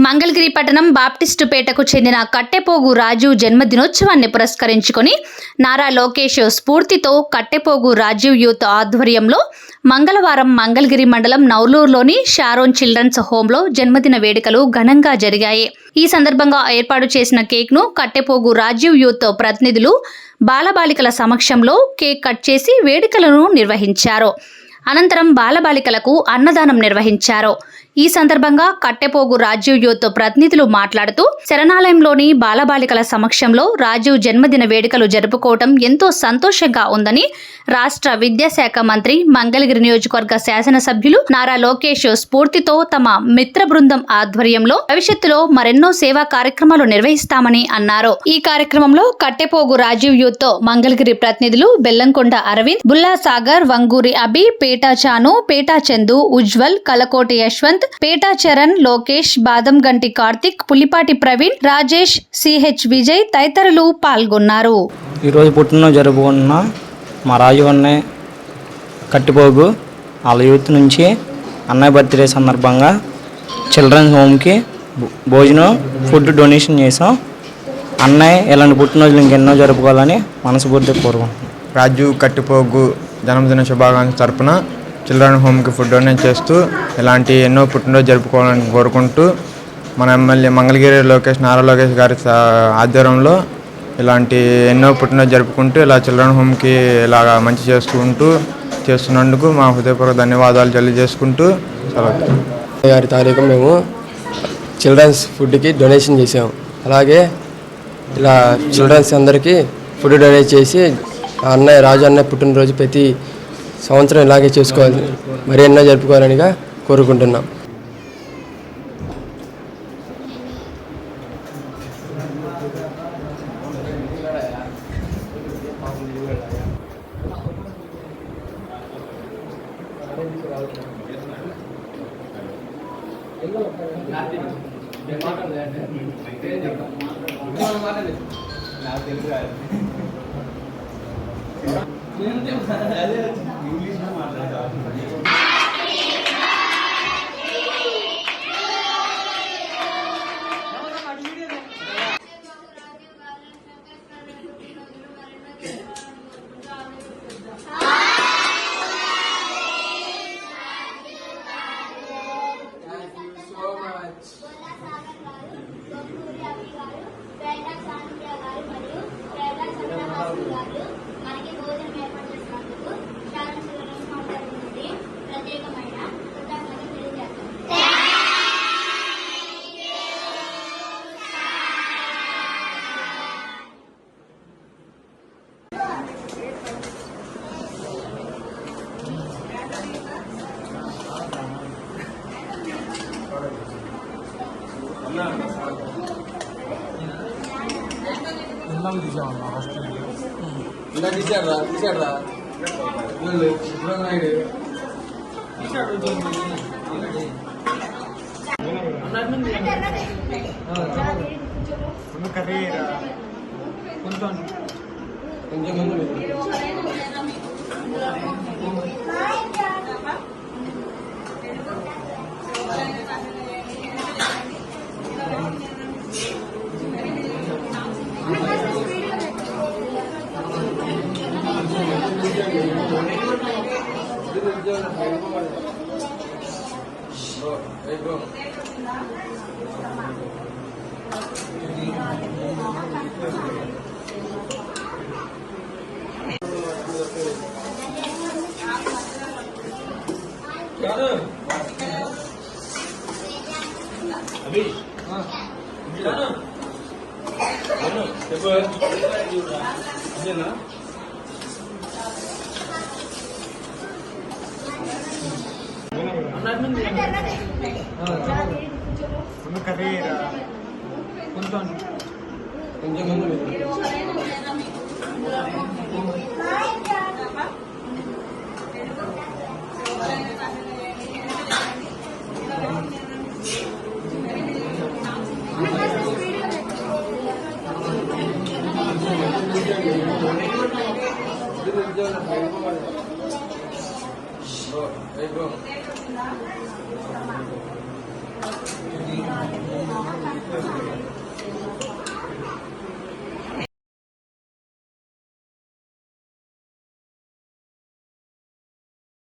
మంగళగిరి పట్టణం బాప్టిస్టుపేటకు చెందిన కట్టెపోగు రాజీవ్ జన్మదినోత్సవాన్ని పురస్కరించుకొని నారా లోకేష్ స్ఫూర్తితో కట్టెపోగు రాజీవ్ యూత్ ఆధ్వర్యంలో మంగళవారం మంగళగిరి మండలం నౌలూరులోని షారోన్ చిల్డ్రన్స్ హోంలో జన్మదిన వేడుకలు ఘనంగా జరిగాయి. ఈ సందర్భంగా ఏర్పాటు చేసిన కేక్ను కట్టెపోగు రాజీవ్ యూత్ ప్రతినిధులు బాలబాలికల సమక్షంలో కేక్ కట్ చేసి వేడుకలను నిర్వహించారు. అనంతరం బాలబాలికలకు అన్నదానం నిర్వహించారు. ఈ సందర్భంగా కట్టెపోగు రాజీవ్ యూత్ ప్రతినిధులు మాట్లాడుతూ శరణాలయంలోని బాలబాలికల సమక్షంలో రాజీవ్ జన్మదిన వేడుకలు జరుపుకోవడం ఎంతో సంతోషంగా ఉందని రాష్ట్ర విద్యాశాఖ మంత్రి, మంగళగిరి నియోజకవర్గ శాసనసభ్యులు నారా లోకేష్ స్ఫూర్తితో తమ మిత్ర బృందం ఆధ్వర్యంలో భవిష్యత్తులో మరెన్నో సేవా కార్యక్రమాలు నిర్వహిస్తామని అన్నారు. ఈ కార్యక్రమంలో కట్టెపోగు రాజీవ్ యూత్ మంగళగిరి ప్రతినిధులు బెల్లంకొండ అరవింద్, బుల్లా సాగర్, వంగూరి అభి, పేటా చాను, పేటా చందు, ఉజ్వల్, కలకోటి యశ్వంత్, పేటా చరణ్, లోకేష్, బాదంగంటి కార్తిక్, పులిపాటి ప్రవీణ్, రాజేష్, సిహెచ్ విజయ్ తదితరులు పాల్గొన్నారు. ఈరోజు పుట్టినరోజు జరుపుకున్న మా రాజు అన్నయ్య కట్టిపోగు వాళ్ళ యూత్ నుంచి అన్నయ్య బర్త్డే సందర్భంగా చిల్డ్రన్స్ హోమ్కి భోజనం, ఫుడ్ డొనేషన్ చేసాం. అన్నయ్య ఇలాంటి పుట్టినరోజులు ఇంకెన్నో జరుపుకోవాలని మనస్ఫూర్తిగా కోరుకుంటున్నాం. రాజు కట్టిపోగు జన్మదిన శుభాకాంక్షలు తరపున చిల్డ్రన్ హోమ్కి ఫుడ్ డొనేట్ చేస్తూ ఇలాంటి ఎన్నో పుట్టినరోజు జరుపుకోవాలని కోరుకుంటూ మన ఎమ్మెల్యే మంగళగిరి నారా లోకేష్ గారి ఆధ్వర్యంలో ఇలాంటి ఎన్నో పుట్టినరోజు జరుపుకుంటూ ఇలా చిల్డ్రన్ హోమ్కి ఇలాగా మంచి చేస్తున్నందుకు మా హృదయపూర్వక ధన్యవాదాలు తెలియజేసుకుంటూ గారి తారీఖు మేము చిల్డ్రన్స్ ఫుడ్కి డొనేషన్ చేసాము. అలాగే ఇలా చిల్డ్రన్స్ అందరికీ ఫుడ్ డొనేట్ చేసి అన్నయ్య రాజు అన్నయ్య పుట్టినరోజు ప్రతి సంవత్సరం ఇలాగే చేసుకోవాలి, మరి ఎన్నో జరుపుకోవాలనిగా కోరుకుంటున్నాం.